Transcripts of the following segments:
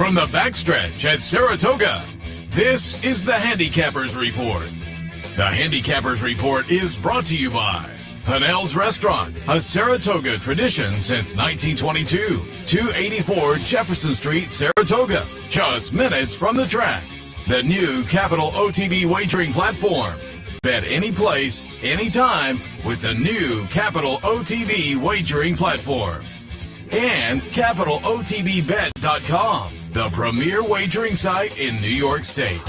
From the backstretch at Saratoga, this is the Handicappers Report. The Handicappers Report is brought to you by Pinnell's Restaurant, a Saratoga tradition since 1922. 284 Jefferson Street, Saratoga, just minutes from the track. The new Capital OTB wagering platform. Bet any place, anytime with the new Capital OTB wagering platform. And CapitalOTBBet.com, the premier wagering site in New York State.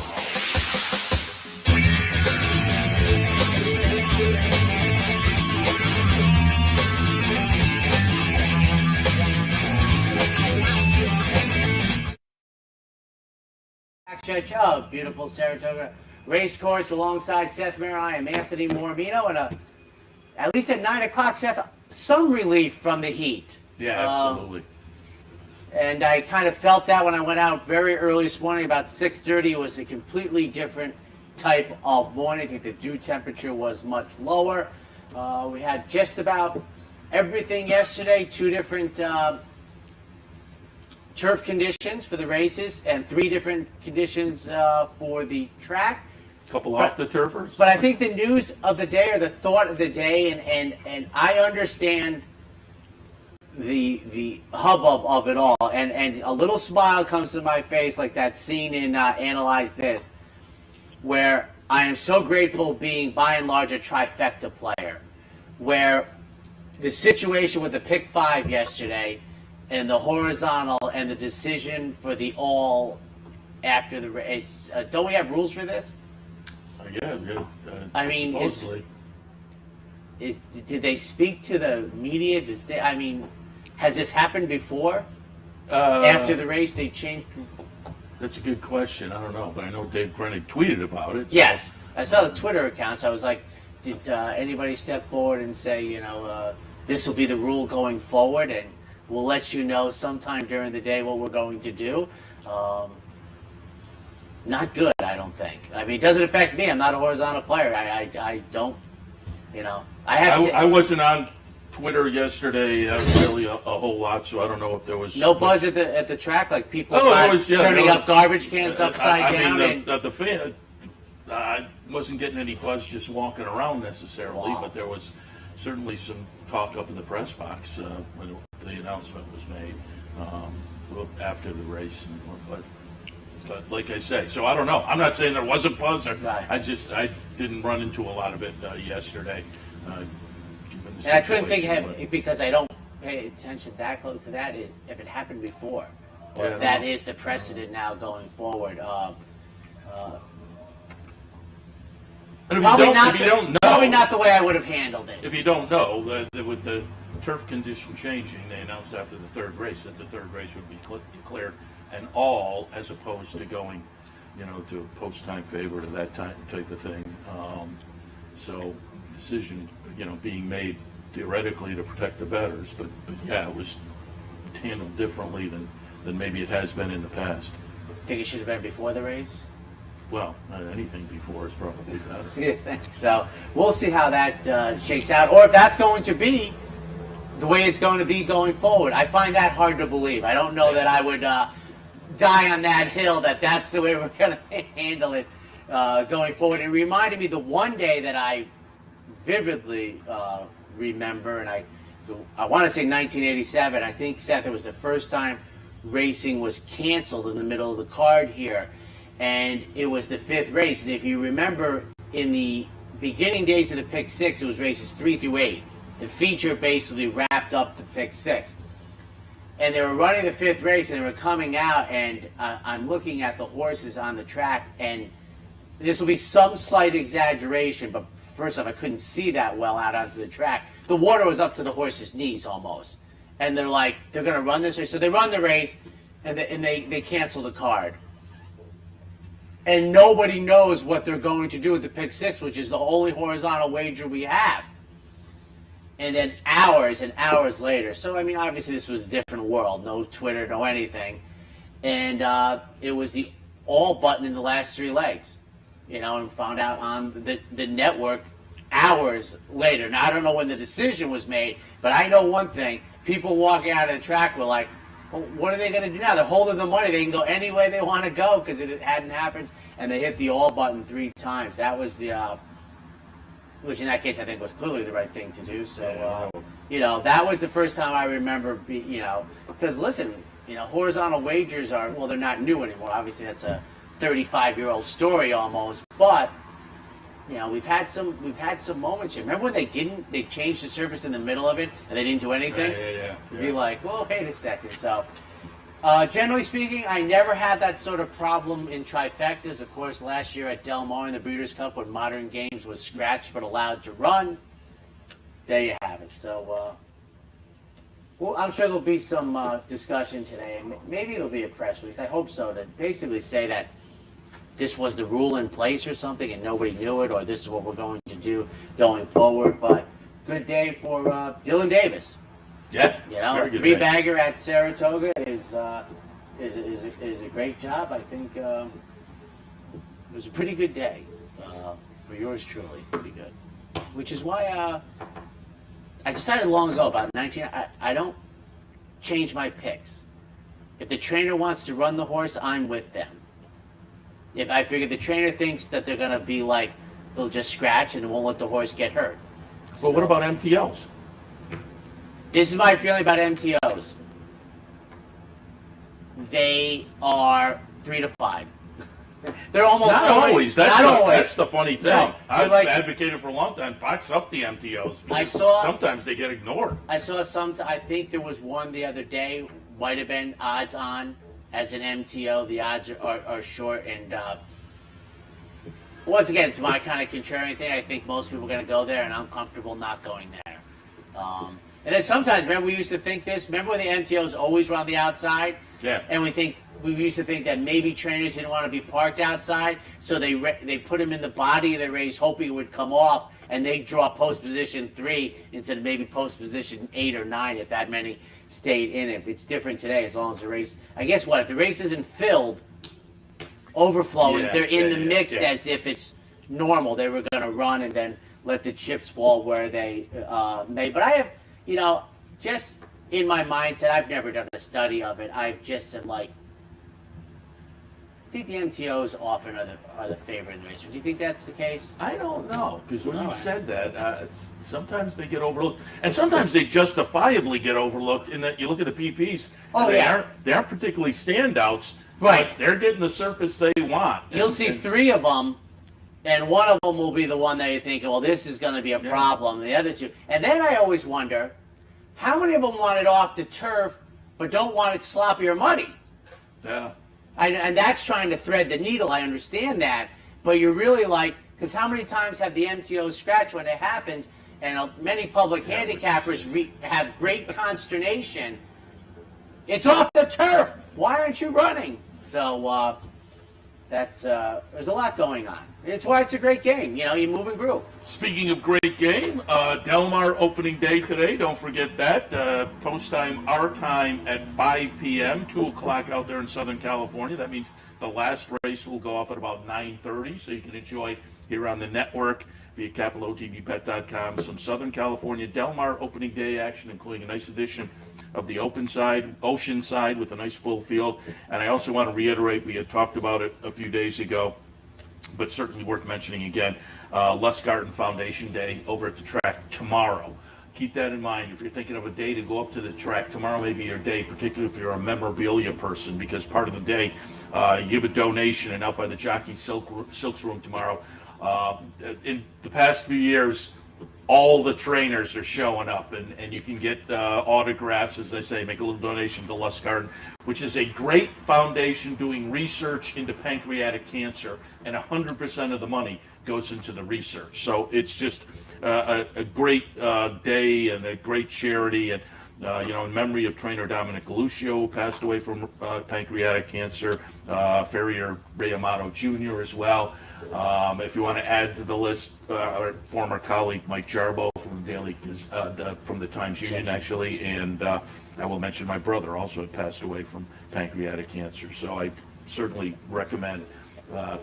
Backstretch of beautiful Saratoga Race Course alongside Seth, Merrow. I am Anthony Mormino, and at least at 9 o'clock, Seth, some relief from the heat. Yeah, absolutely. And I kind of felt that when I went out very early this morning, about 6:30. It was a completely different type of morning. I think the dew temperature was much lower. We had just about everything yesterday, 2 different turf conditions for the races and 3 different conditions for the track. Couple off the turfers. But I think the news of the day, or the thought of the day, and I understand the hubbub of it all, and a little smile comes to my face, like that scene in Analyze This, where I am so grateful being by and large a trifecta player, where the situation with the pick 5 yesterday and the horizontal and the decision for the all after the race. Don't we have rules for this? Yeah. I mean, supposedly. Did they speak to the media? Has this happened before? After the race, they changed. That's a good question. I don't know, but I know Dave Krennic tweeted about it. Yes, I saw the Twitter accounts. I was like, did anybody step forward and say, this will be the rule going forward, and we'll let you know sometime during the day what we're going to do? Not good, I don't think. I mean, it doesn't affect me. I'm not a horizontal player. I don't, I wasn't on Twitter yesterday really a whole lot, so I don't know if there was no buzz at the track, like people turning up garbage cans upside down. The fan, I wasn't getting any buzz just walking around necessarily, but there was certainly some talk up in the press box when the announcement was made after the race. But like I say, so I don't know. I'm not saying there wasn't buzz. Right. I didn't run into a lot of it yesterday. And I couldn't think because I don't pay attention that close to that is if it happened before, or if that is the precedent now going forward. And if you don't know, probably not the way I would have handled it. If you don't know, with the turf condition changing, they announced after the 3rd race that the 3rd race would be declared an all, as opposed to going, to post-time favorite or that type of thing. So decision, being made theoretically to protect the bettors, but yeah, it was handled differently than maybe it has been in the past. Think it should have been before the race? Well, anything before is probably better. Yeah, so we'll see how that shakes out, or if that's going to be the way it's going to be going forward. I find that hard to believe. I don't know that I would die on that hill that that's the way we're going to handle it going forward. It reminded me the one day that I vividly remember, and I want to say 1987. I think, Seth, it was the first time racing was canceled in the middle of the card here, and it was the 5th race. And if you remember, in the beginning days of the pick 6, it was races 3 through 8. The feature basically wrapped up the pick 6. And they were running the 5th race, and they were coming out, and I'm looking at the horses on the track, and this will be some slight exaggeration, but first off, I couldn't see that well out onto the track. The water was up to the horses' knees almost. And they're like, they're going to run this race. So they run the race, and they cancel the card. And nobody knows what they're going to do with the pick 6, which is the only horizontal wager we have. And then hours and hours later, so I mean, obviously this was a different world, no Twitter, no anything, and it was the all button in the last 3 legs, and found out on the network hours later. Now, I don't know when the decision was made, but I know one thing. People walking out of the track were like, Well, what are they going to do now? They're holding the money. They can go any way they want to go because it hadn't happened, and they hit the all button 3 times. That was the, which in that case I think was clearly the right thing to do. So, that was the first time I remember, because listen, horizontal wagers are, well, they're not new anymore. Obviously, that's a 35-year-old story almost, but. We've had some moments here. Remember when they changed the surface in the middle of it and they didn't do anything? Yeah. Be like, well, wait a second. So, generally speaking, I never had that sort of problem in trifectas. Of course, last year at Del Mar in the Breeders' Cup, when Modern Games was scratched but allowed to run, there you have it. So, well, I'm sure there'll be some discussion today, and maybe there'll be a press release. I hope so, to basically say that this was the rule in place or something and nobody knew it, or this is what we're going to do going forward. But good day for Dylan Davis. Yeah. A 3-bagger at Saratoga is a great job. I think it was a pretty good day for yours truly. Pretty good. Which is why I decided long ago, about 19, I don't change my picks. If the trainer wants to run the horse, I'm with them. If I figure the trainer thinks that they're going to be like, they'll just scratch and won't let the horse get hurt. Well, what about MTOs? This is my feeling about MTOs. They are 3 to 5. They're almost not always. That's the funny thing. No, I've advocated for a long time. Box up the MTOs. Sometimes they get ignored. I saw I think there was one the other day, might have been odds on as an MTO. The odds are short, and once again, it's my kind of contrarian thing. I think most people are going to go there, and I'm comfortable not going there. And then sometimes, remember, we used to think this. Remember when the MTOs always run on the outside? Yeah. And we used to think that maybe trainers didn't want to be parked outside, so they put them in the body of the race, hoping it would come off, and they draw post position 3 instead of maybe post position 8 or 9 if that many stayed in it. It's different today as long as the race. I guess what if the race isn't filled, overflowing, they're in the mix as if it's normal. They were going to run and then let the chips fall where they may. But I have, just in my mindset, I've never done a study of it. I've just said like, I think the MTOs often are the favorite in the race. Do you think that's the case? I don't know, because when you said that, sometimes they get overlooked, and sometimes they justifiably get overlooked. In that you look at the PPs, they aren't particularly standouts. Right, they're getting the surface they want. You'll see 3 of them, and one of them will be the one that you think, well, this is going to be a problem. The other 2, and then I always wonder, how many of them want it off the turf, but don't want it sloppy or muddy? Yeah. And that's trying to thread the needle. I understand that, but you're really like, because how many times have the MTOs scratch when it happens? And many public handicappers have great consternation. It's off the turf. Why aren't you running? So there's a lot going on. It's why it's a great game. You move and groove. Speaking of great game, Del Mar opening day today. Don't forget that. Post time, our time at 5 p.m., 2 o'clock out there in Southern California. That means the last race will go off at about 9:30, so you can enjoy here on the network via CapitalOTBPet.com some Southern California Del Mar opening day action, including a nice edition of the open side, ocean side, with a nice full field. And I also want to reiterate, we had talked about it a few days ago, but certainly worth mentioning again, Lustgarten Foundation Day over at the track tomorrow. Keep that in mind. If you're thinking of a day to go up to the track, tomorrow may be your day, particularly if you're a memorabilia person, because part of the day, you give a donation, and out by the Jockey Silks Room tomorrow. In the past few years, all the trainers are showing up, and you can get autographs, as they say, make a little donation to Lustgarten, which is a great foundation doing research into pancreatic cancer, and 100% of the money goes into the research. So it's just a great day and a great charity, and in memory of trainer Dominic Galuccio, who passed away from pancreatic cancer, Farrier Ray Amato Jr. as well. If you want to add to the list, our former colleague Mike Jarbo from the Daily, from the Times Union, actually, and I will mention my brother also had passed away from pancreatic cancer. So I certainly recommend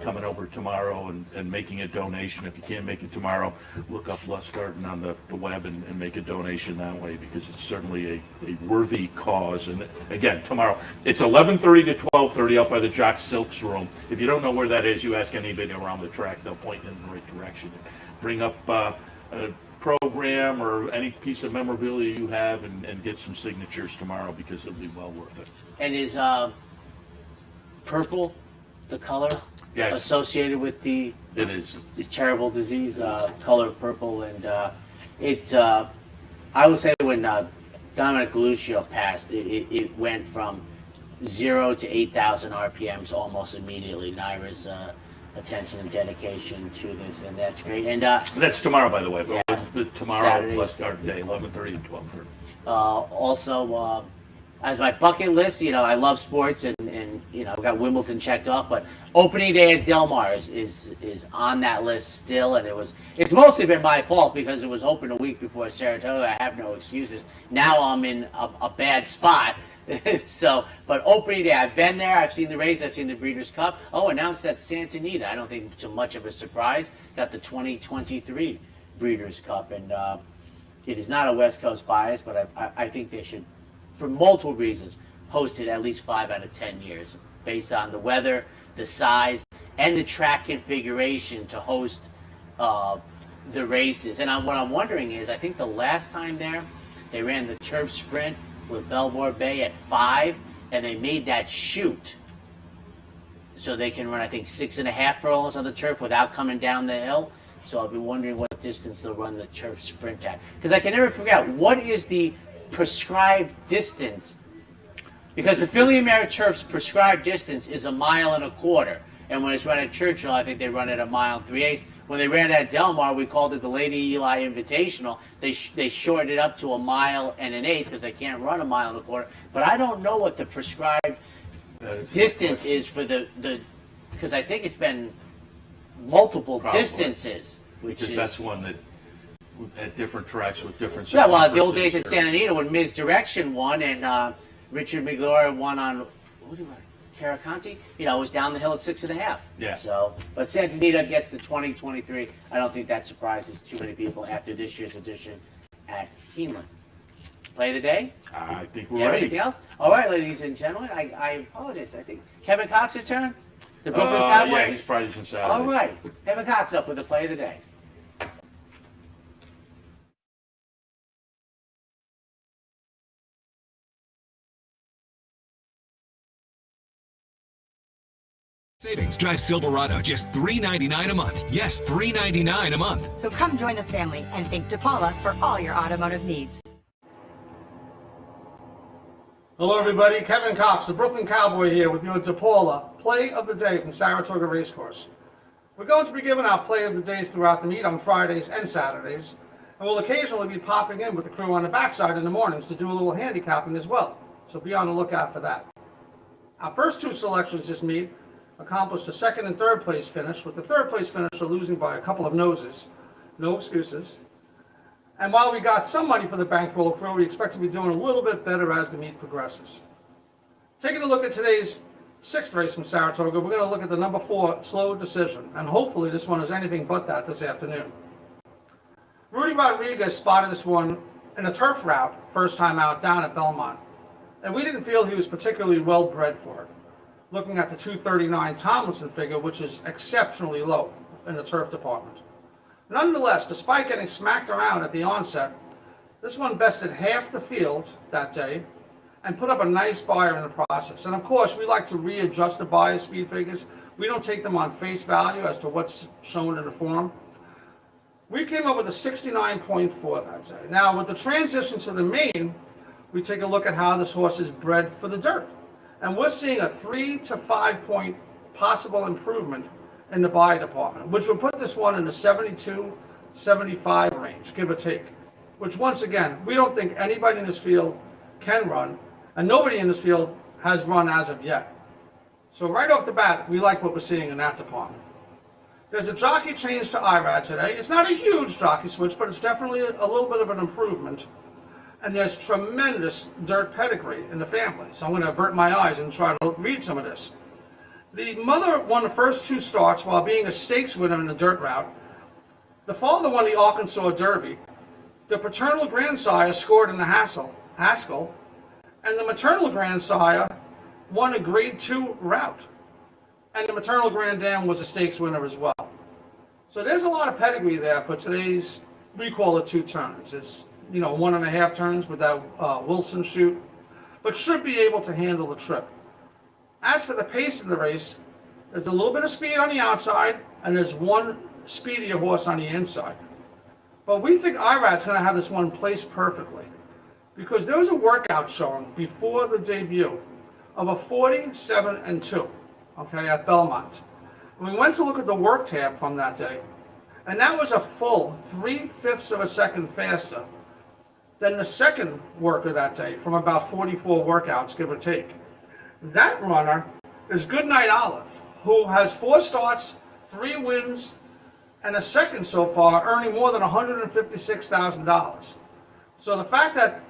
coming over tomorrow and making a donation. If you can't make it tomorrow, look up Lustgarten on the web and make a donation that way, because it's certainly a worthy cause. And again, tomorrow, it's 11:30 to 12:30 out by the Jock Silks room. If you don't know where that is, you ask anybody around the track, they'll point you in the right direction. Bring up a program or any piece of memorabilia you have and get some signatures tomorrow, because it'll be well worth it. And is purple the color Yes. associated with the It is. terrible disease, color purple? And it's, I would say when Dominic Lucio passed, it went from 0 to 8,000 RPMs almost immediately. Naira's attention and dedication to this, and that's great. And That's tomorrow, by the way. Yeah. Tomorrow, Saturday. Lustgarten Day, 11:30 to 12:30. also, as my bucket list, I love sports, and I've got Wimbledon checked off, but opening day at Del Mar is on that list still, and it's mostly been my fault because it was open a week before Saratoga. I have no excuses. Now I'm in a bad spot. So, but opening day, I've been there, I've seen the race, I've seen the Breeders' Cup. Oh, announced that Santa Anita, I don't think too much of a surprise, got the 2023 Breeders' Cup, and it is not a West Coast bias, but I think they should, for multiple reasons, host it at least 5 out of 10 years, based on the weather, the size, and the track configuration to host the races. And what I'm wondering is, I think the last time there, they ran the turf sprint with Belvoir Bay at 5, and they made that chute so they can run, I think, 6.5 furlongs on the turf without coming down the hill. So I'll be wondering what distance they'll run the turf sprint at, because I can never figure out what is the prescribed distance, because the Philly American Turf's prescribed distance is 1.25 miles, and when it's run at Churchill, I think they run at 1 3/8 miles. When they ran at Del Mar, we called it the Lady Eli Invitational. They shortened it up to 1.125 miles because they can't run 1.25 miles. But I don't know what the prescribed distance is for the because I think it's been multiple Probably. distances, Because that's one that at different tracks with different. Yeah, well, the old days at Santa Anita when Ms. Direction won and Richard McGlure won on what do you want? Caraconte, was down the hill at 6.5. Yeah. So, but Santa Anita gets the 2023. I don't think that surprises too many people after this year's edition at Keeneland. Play of the day? I think You we're have ready. anything else? All right, ladies and gentlemen, I apologize. I think Kevin Cox's turn. The Brooklyn Cowboy. Yeah, he's Fridays and Saturdays. All right, Kevin Cox up with the play of the day. Savings drive Silverado just $3.99 a month. Yes, $3.99 a month. So come join the family and think DePaula for all your automotive needs. Hello everybody, Kevin Cox, the Brooklyn Cowboy here with you at DePaula, play of the day from Saratoga Race Course. We're going to be giving out play of the days throughout the meet on Fridays and Saturdays, and we'll occasionally be popping in with the crew on the backside in the mornings to do a little handicapping as well, so be on the lookout for that. Our first 2 selections this meet accomplished a 2nd and 3rd place finish, with the 3rd place finisher losing by a couple of noses. No excuses. And while we got some money for the bankroll crew, we expect to be doing a little bit better as the meet progresses. Taking a look at today's 6th race from Saratoga, we're going to look at the number 4 Slow Decision, and hopefully this one is anything but that this afternoon. Rudy Rodriguez spotted this one in a turf route first time out down at Belmont, and we didn't feel he was particularly well bred for it. Looking at the 239 Tomlinson figure, which is exceptionally low in the turf department. Nonetheless, despite getting smacked around at the onset, this one bested half the field that day and put up a nice buyer in the process. And of course, we like to readjust the buyer speed figures. We don't take them on face value as to what's shown in the form. We came up with a 69.4 that day. Now, with the transition to the main, we take a look at how this horse is bred for the dirt. And we're seeing a 3 to 5 point possible improvement in the buy department, which will put this one in the 72, 75 range, give or take. Which once again, we don't think anybody in this field can run, and nobody in this field has run as of yet. So right off the bat, we like what we're seeing in that department. There's a jockey change to IRAD today. It's not a huge jockey switch, but it's definitely a little bit of an improvement. And there's tremendous dirt pedigree in the family. So I'm going to avert my eyes and try to read some of this. The mother won the first 2 starts while being a stakes winner in the dirt route. The father won the Arkansas Derby. The paternal grandsire scored in the Haskell, and the maternal grandsire won a Grade 2 route. And the maternal granddam was a stakes winner as well. So there's a lot of pedigree there for today's, we call it 2 turns. It's, 1.5 turns with that Wilson chute, but should be able to handle the trip. As for the pace of the race, there's a little bit of speed on the outside, and there's one speedier horse on the inside. But we think Irad's going to have this one placed perfectly, because there was a workout showing before the debut of a 47-2, okay, at Belmont. And we went to look at the work tab from that day, and that was a full 3/5 of a second faster than the second worker that day from about 44 workouts, give or take. That runner is Goodnight Olive, who has 4 starts, 3 wins, and a second so far, earning more than $156,000. So the fact that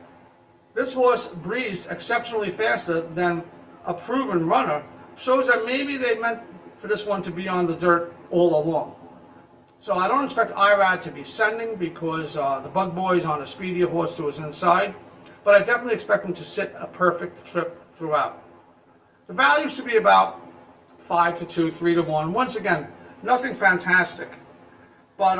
this horse breezed exceptionally faster than a proven runner shows that maybe they meant for this one to be on the dirt all along. So I don't expect Irad to be sending because the Bug Boy is on a speedier horse to his inside, but I definitely expect him to sit a perfect trip throughout. The value should be about 5-2, 3-1. Once again, nothing fantastic. But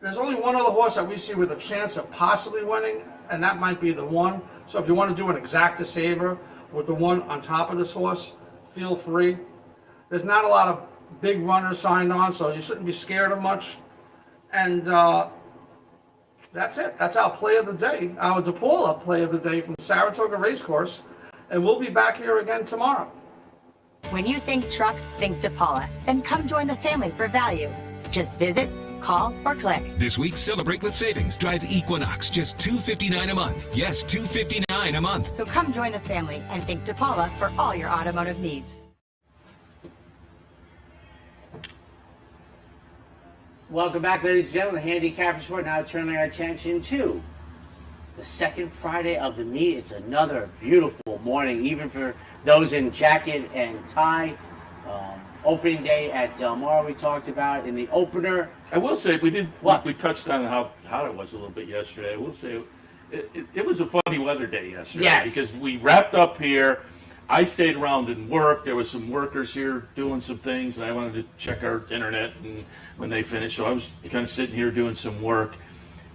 there's only one other horse that we see with a chance of possibly winning, and that might be the one. So if you want to do an exacta saver with the one on top of this horse, feel free. There's not a lot of big runners signed on, so you shouldn't be scared of much. And that's it. That's our play of the day, our DePaula play of the day from Saratoga Race Course. And we'll be back here again tomorrow. When you think trucks, think DePaula. Then come join the family for value. Just visit, call, or click. This week, celebrate with savings. Drive Equinox, just $259 a month. Yes, $259 a month. So come join the family and think DePaula for all your automotive needs. Welcome back, ladies and gentlemen. The Handicappers Report. Now turning our attention to the second Friday of the meet. It's another beautiful morning, even for those in jacket and tie. Opening day at Del Mar, we talked about in the opener. I will say we touched on how hot it was a little bit yesterday. I will say it was a funny weather day yesterday. Yes. Because we wrapped up here. I stayed around and worked. There was some workers here doing some things, and I wanted to check our internet and when they finished. So I was kind of sitting here doing some work.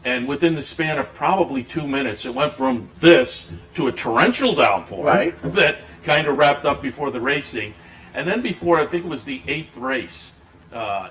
And within the span of probably 2 minutes, it went from this to a torrential downpour that kind of wrapped up before the racing. And then before, I think it was the 8th race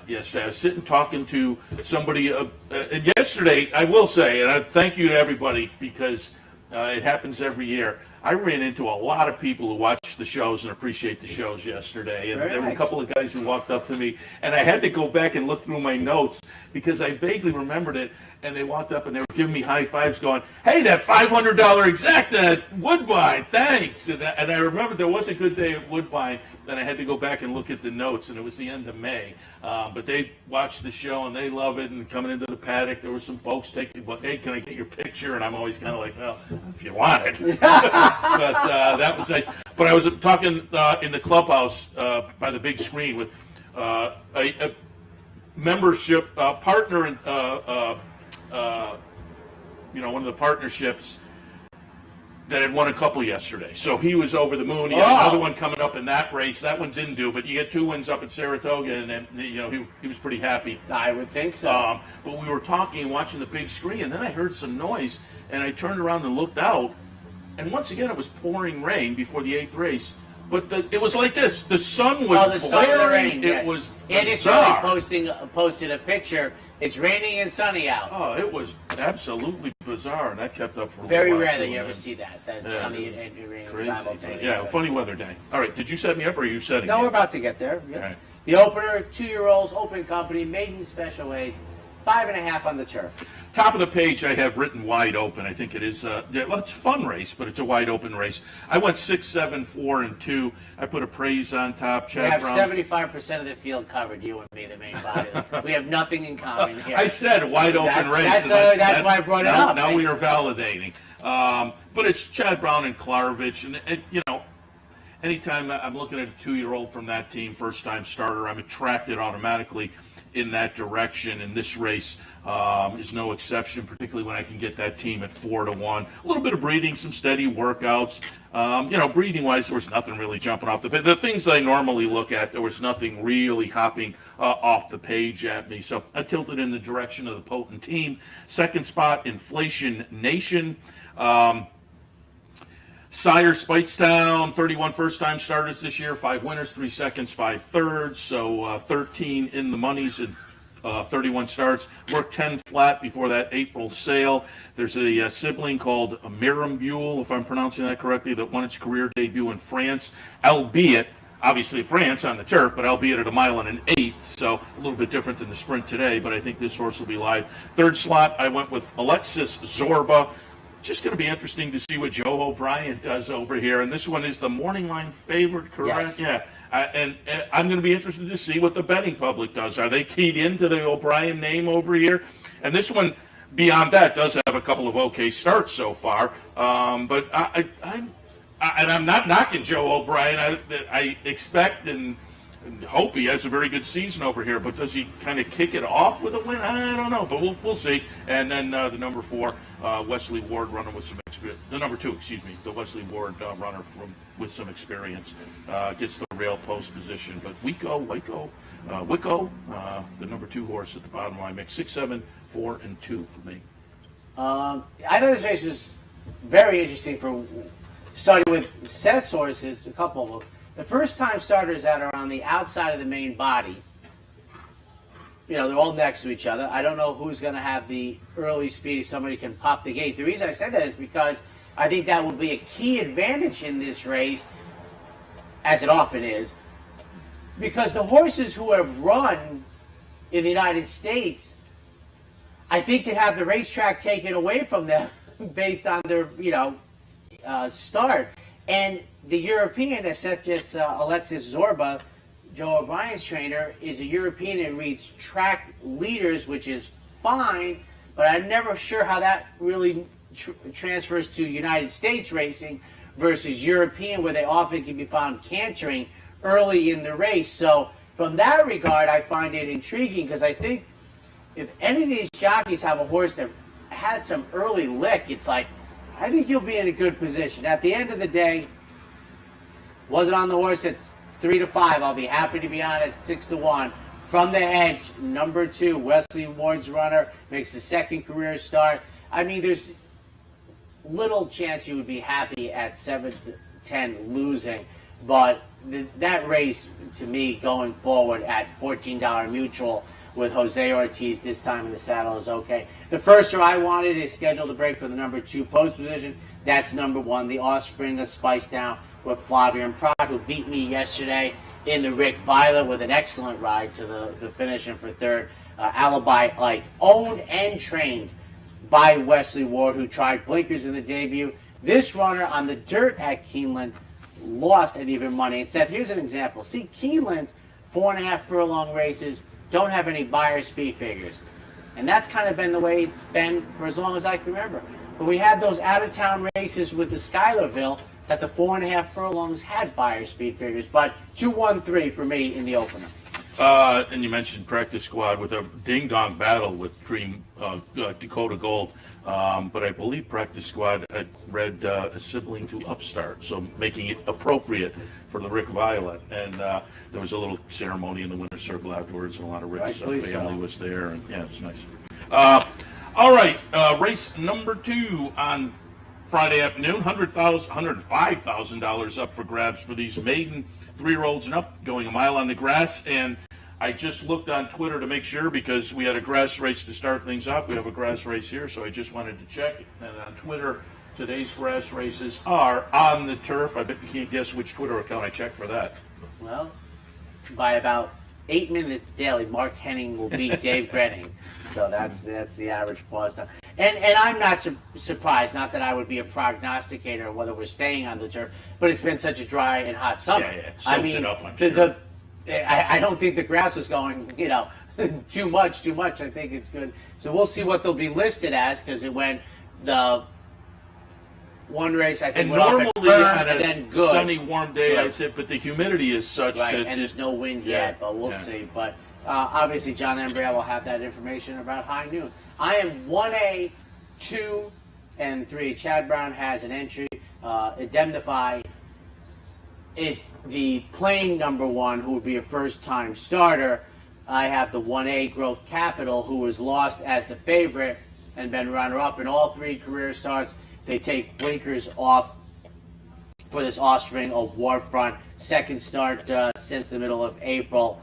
yesterday, I was sitting talking to somebody. And yesterday, I will say, and I thank you to everybody because it happens every year. I ran into a lot of people who watch the shows and appreciate the shows yesterday. And there were a couple of guys who walked up to me, and I had to go back and look through my notes because I vaguely remembered it. And they walked up and they were giving me high fives going, "Hey, that $500 exacta Woodbine, thanks." And I remember there was a good day at Woodbine. Then I had to go back and look at the notes, and it was the end of May. But they watched the show and they love it. And coming into the paddock, there were some folks taking, "Well, hey, can I get your picture?" And I'm always kind of like, "Well, if you want it." But that was nice. But I was talking in the clubhouse by the big screen with a membership partner and one of the partnerships that had won a couple yesterday. So he was over the moon. He had another one coming up in that race. That one didn't do, but you get 2 wins up at Saratoga, and then, he was pretty happy. I would think so. But we were talking and watching the big screen, and then I heard some noise, and I turned around and looked out, and once again it was pouring rain before the 8th race. But it was like this. The sun was blaring. It was bizarre. Andy posted a picture. It's raining and sunny out. Oh, it was absolutely bizarre, and that kept up for a while. Very rare that you ever see that sunny and raining simultaneously. Yeah, funny weather day. All right, did you set me up, or are you setting me up? No, we're about to get there. Yep. All right. The opener, 2-year-olds, open company, maiden special weights, 5.5 on the turf. Top of the page, I have written wide open. I think it is, it's a fun race, but it's a wide open race. I went 6, 7, 4, and 2. I put a praise on top. We have 75% of the field covered, you and me, the main body. We have nothing in common here. I said wide open race. That's why I brought it up. Now we are validating. But it's Chad Brown and Klarovich, and anytime I'm looking at a 2-year-old from that team, first-time starter, I'm attracted automatically in that direction, and this race is no exception, particularly when I can get that team at 4-1. A little bit of breeding, some steady workouts. Breeding-wise, there was nothing really jumping off the page. The things I normally look at, there was nothing really hopping off the page at me. So I tilted in the direction of the potent team. Second spot, Inflation Nation. Sire Speightstown, 31 first-time starters this year, 5 winners, 3 seconds, 5 thirds, so 13 in the monies and 31 starts. Worked 10 flat before that April sale. There's a sibling called Merrow, if I'm pronouncing that correctly, that won its career debut in France, albeit, obviously France on the turf, but albeit at a mile and an eighth, so a little bit different than the sprint today, but I think this horse will be live. Third slot, I went with Alexis Zorba. Just going to be interesting to see what Joe O'Brien does over here. And this one is the morning line favorite, correct? Yes. Yeah. And I'm going to be interested to see what the betting public does. Are they keyed into the O'Brien name over here? And this one, beyond that, does have a couple of okay starts so far. But I'm not knocking Joe O'Brien. I expect and hope he has a very good season over here, but does he kind of kick it off with a win? I don't know, but we'll see. And then the number 4, Wesley Ward, running with some experience. The number 2, the Wesley Ward runner with some experience, gets the rail post position. But Wicco, the number 2 horse at the bottom line, makes 6, 7, 4, and 2 for me. I thought this race was very interesting for starting with Seth's horses, a couple of them. The first-time starters that are on the outside of the main body, they're all next to each other. I don't know who's going to have the early speed if somebody can pop the gate. The reason I said that is because I think that will be a key advantage in this race, as it often is, because the horses who have run in the United States, I think, can have the racetrack taken away from them based on their, start. And the European, as such as Alexis Zorba, Joe O'Brien's trainer, is a European and reads track leaders, which is fine, but I'm never sure how that really transfers to United States racing versus European, where they often can be found cantering early in the race. So from that regard, I find it intriguing, because I think if any of these jockeys have a horse that has some early lick, it's like, I think you'll be in a good position. At the end of the day, wasn't on the horse at 3-5. I'll be happy to be on at 6-1. From the edge, number 2, Wesley Ward's runner, makes the second career start. I mean, there's little chance you would be happy at 7-10 losing, but that race, to me, going forward at $14 mutual with Jose Ortiz this time in the saddle is okay. The firster I wanted is scheduled to break for the number 2 post position. That's number 1, the offspring of Speightstown with Flavien Prat, who beat me yesterday in the Rick Violet with an excellent ride to the finish and for third. Alibi, owned and trained by Wesley Ward, who tried blinkers in the debut. This runner on the dirt at Keeneland lost at even money. And Seth, here's an example. See, Keeneland's 4.5 furlong races don't have any buyer speed figures. And that's kind of been the way it's been for as long as I can remember. But we had those out-of-town races with the Schuylerville that the 4.5 furlongs had buyer speed figures. But 2-1-3 for me in the opener. And you mentioned Practice Squad with a ding-dong battle with Dream Dakota Gold. But I believe Practice Squad had read a sibling to Upstart, so making it appropriate for the Rick Violet. And there was a little ceremony in the winner's circle afterwards, and a lot of Rick's family was there. And yeah, it's nice. All right, race number 2 on Friday afternoon. $105,000 up for grabs for these maiden 3-year-olds and up, going a mile on the grass. And I just looked on Twitter to make sure, because we had a grass race to start things off. We have a grass race here, so I just wanted to check. And on Twitter, today's grass races are on the turf. I bet you can't guess which Twitter account I checked for that. Well, by about 8 minutes daily, Mark Henning will beat Dave Grenning. So that's the average pause time. And I'm not surprised, not that I would be a prognosticator of whether we're staying on the turf, but it's been such a dry and hot summer. Yeah. I mean, I don't think the grass was going, too much. I think it's good. So we'll see what they'll be listed as, because when the one race I think And went off normally at firm, on and a then good. sunny, warm day, Right. I would say, but the humidity is such Right, that and there's no wind Yeah, yet, but we'll yeah. see. But obviously, John Embriel will have that information about high noon. I am 1A, 2, and 3. Chad Brown has an entry. Indemnify is the plain number 1, who would be a first-time starter. I have the 1A Growth Capital, who was lost as the favorite and been runner-up in all 3 career starts. They take blinkers off for this offspring of Warfront. Second start since the middle of April.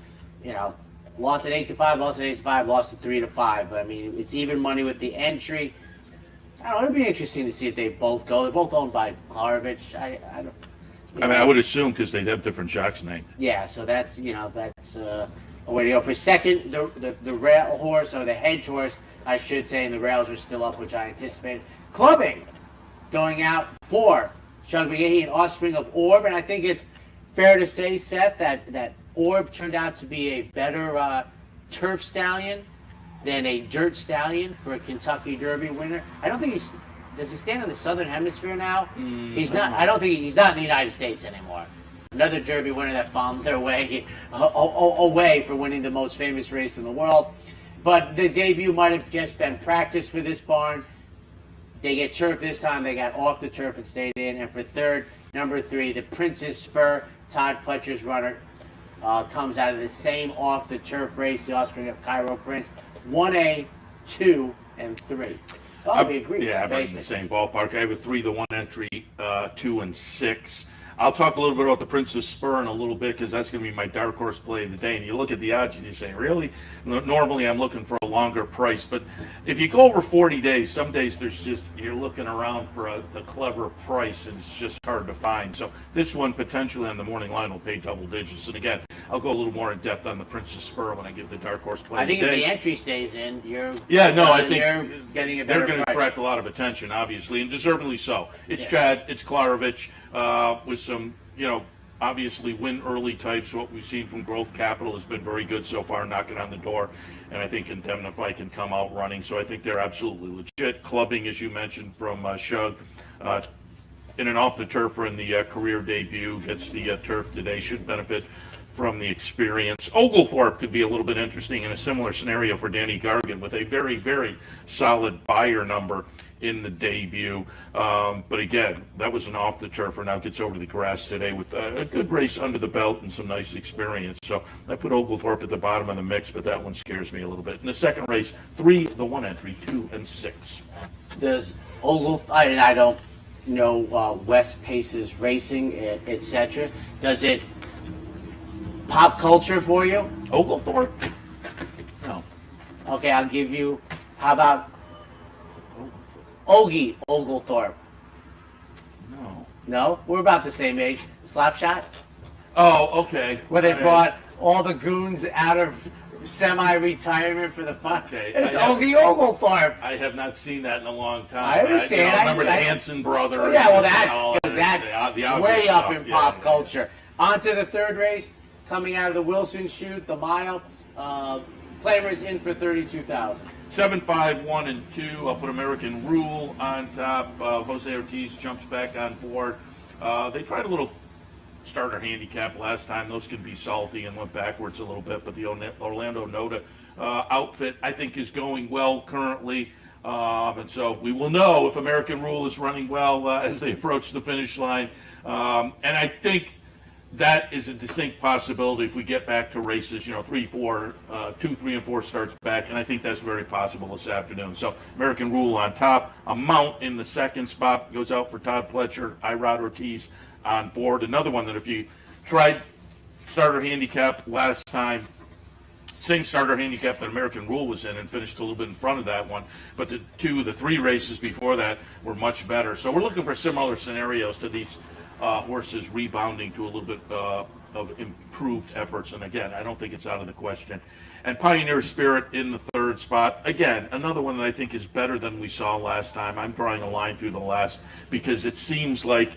Lost at 8-5, lost at 8-5, lost at 3-5. I mean, it's even money with the entry. I don't know. It'll be interesting to see if they both go. They're both owned by Klarovich. I don't. I mean, I would assume because they'd have different jocks named. Yeah, so that's a way to go. For second, the rail horse, or the hedge horse, I should say, and the rails are still up, which I anticipated. Clubbing, going out for Shug McGahee, an offspring of Orb, and I think it's fair to say, Seth, that Orb turned out to be a better turf stallion than a dirt stallion for a Kentucky Derby winner. I don't think does he stand in the Southern Hemisphere now? He's not. I don't think he's not in the United States anymore. Another Derby winner that found their way away for winning the most famous race in the world. But the debut might have just been practice for this barn. They get turf this time. They got off the turf and stayed in. And for third, number 3, the Princess Spur, Todd Pletcher's runner, comes out of the same off the turf race, the offspring of Cairo Prince. 1A, 2, and 3. Oh, we agree. Yeah, I'm in the same ballpark. I have a 3, the 1 entry, 2, and 6. I'll talk a little bit about the Princess Spur in a little bit because that's going to be my dark horse play of the day. And you look at the odds and you say, really? Normally I'm looking for a longer price. But if you go over 40 days, some days you're looking around for a clever price and it's just hard to find. So this one potentially on the morning line will pay double digits. And again, I'll go a little more in depth on the Princess Spur when I give the dark horse play I think of the if day. the entry stays in, I think you're getting a better they're going to price. attract a lot of attention, obviously, and deservedly so. It's Yeah. Chad, it's Klarovich, with some, obviously win early types. What we've seen from Growth Capital has been very good so far, knocking on the door, and I think Indemnify can come out running. So I think they're absolutely legit. Clubbing, as you mentioned, from Shug, in and off the turf or in the career debut, gets the turf today, should benefit from the experience. Oglethorpe could be a little bit interesting in a similar scenario for Danny Gargan with a very, very solid buyer number in the debut. But again, that was an off the turf, now gets over the grass today with a good race under the belt and some nice experience. So I put Oglethorpe at the bottom of the mix, but that one scares me a little bit. In the second race, 3, the 1 entry, 2, and 6. Does Oglethorpe, and I don't know West Paces Racing, etc. Does it pop culture for you? Oglethorpe? No. Okay, I'll give you, how about Oglethorpe? No. No? We're about the same age. Slapshot? Oh, okay. Where they All right. brought all the goons out of semi-retirement for the fun. Okay, It's I have- Ogie Oglethorpe. I have not seen that in a long time. I understand. I remember the I- Hanson brothers. Oh, yeah, well, and all that's that, the obvious way up stuff. in Yeah, pop yeah. culture. On to the third race, coming out of the Wilson chute, the mile. Clamors in for 32,000. 7, 5, 1, and 2. I'll put American Rule on top. Jose Ortiz jumps back on board. They tried a little starter handicap last time. Those could be salty and went backwards a little bit, but the Orlando Noda outfit, I think, is going well currently. And so we will know if American Rule is running well as they approach the finish line. And I think that is a distinct possibility if we get back to races, 3, 4, 2, 3, and 4 starts back, and I think that's very possible this afternoon. So American Rule on top, a mount in the second spot goes out for Todd Pletcher, Irod Ortiz on board. Another one that if you tried starter handicap last time, same starter handicap that American Rule was in and finished a little bit in front of that one, but the 3 races before that were much better. So we're looking for similar scenarios to these horses rebounding to a little bit of improved efforts. And again, I don't think it's out of the question. And Pioneer Spirit in the third spot. Again, another one that I think is better than we saw last time. I'm drawing a line through the last because it seems like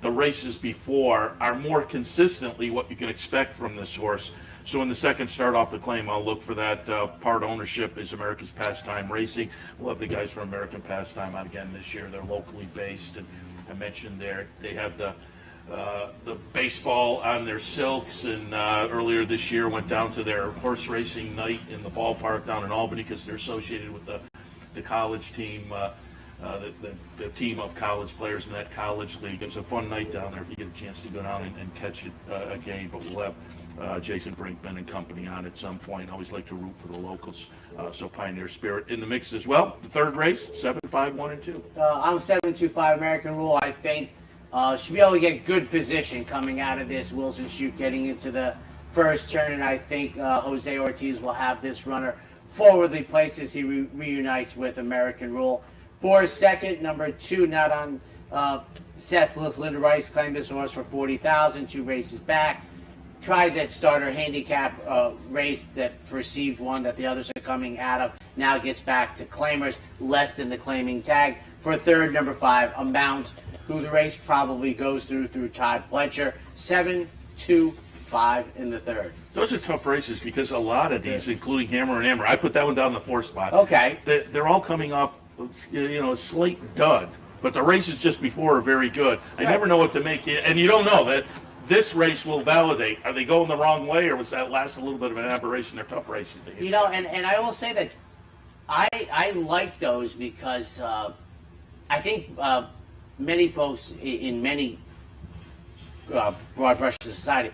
the races before are more consistently what you can expect from this horse. So in the second start off the claim, I'll look for that. Part ownership is America's Pastime Racing. We'll have the guys from American Pastime out again this year. They're locally based, and I mentioned they have the baseball on their silks, and earlier this year went down to their horse racing night in the ballpark down in Albany because they're associated with the college team, the team of college players in that college league. It's a fun night down there if you get a chance to go down and catch it, a game. But we'll have Jason Brinkman and company on at some point. I always like to root for the locals, so Pioneer Spirit in the mix as well. The third race, 7, 5, 1, and 2. I'm 725 American Rule. I think should be able to get good position coming out of this Wilson chute, getting into the first turn, and I think Jose Ortiz will have this runner forwardly placed as he reunites with American Rule. For second, number 2, not on Seth's list. Linda Rice claimed this horse for $40,000, 2 races back. Tried that starter handicap race, that perceived one that the others are coming out of. Now gets back to claimers, less than the claiming tag. For third, number 5, Amount, who the race probably goes through Todd Pletcher. 7, 2, 5 in the third. Those are tough races because a lot of these, including Hammer and Hammer, I put that one down in the 4th spot. Okay. They're all coming off, a slight dud, but the races just before are very good. I never know what to make, and you don't know that this race will validate. Are they going the wrong way, or was that last a little bit of an aberration? They're tough races to get. And I will say that I like those because I think many folks in many broad brushes of society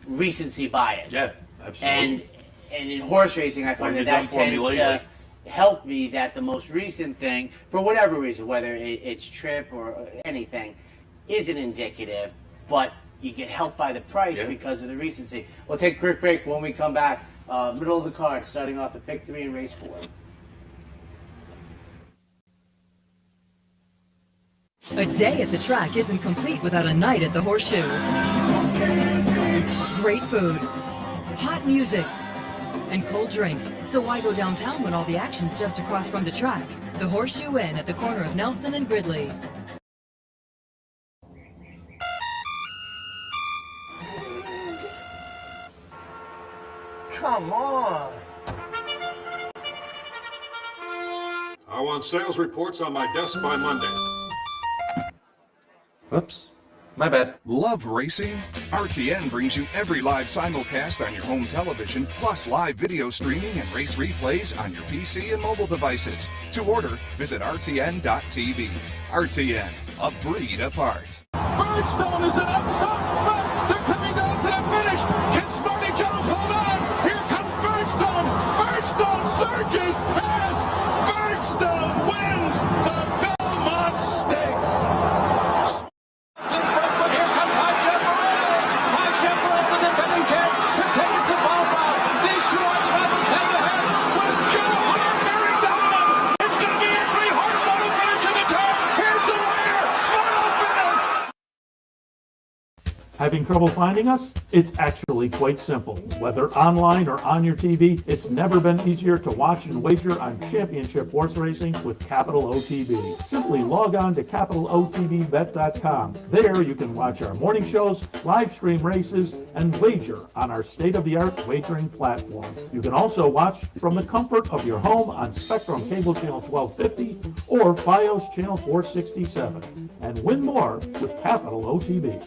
recency bias. Yeah, absolutely. And in horse racing, I find that tends to help me that the most recent thing, for whatever reason, whether it's trip or anything, isn't indicative, but you get helped by the price because of the recency. We'll take a quick break. When we come back, middle of the card, starting off the pick 3 and race 4. A day at the track isn't complete without a night at the Horseshoe. Great food, hot music, and cold drinks. So why go downtown when all the action's just across from the track? The Horseshoe Inn at the corner of Nelson and Gridley. Come on. I want sales reports on my desk by Monday. Oops. My bad. Love racing? RTN brings you every live simulcast on your home television, plus live video streaming and race replays on your PC and mobile devices. To order, visit rtn.tv. RTN, a breed apart. Birdstone is an outside front. They're coming down to the finish. Can Smarty Jones hold on? Here comes Birdstone. Birdstone surges past. Birdstone wins the Belmont Stakes. Having trouble finding us? It's actually quite simple. Whether online or on your TV, it's never been easier to watch and wager on championship horse racing with Capital OTB. Simply log on to capitalotbbet.com. There you can watch our morning shows, live stream races, and wager on our state-of-the-art wagering platform. You can also watch from the comfort of your home on Spectrum Cable Channel 1250 or Fios Channel 467, and win more with Capital OTB.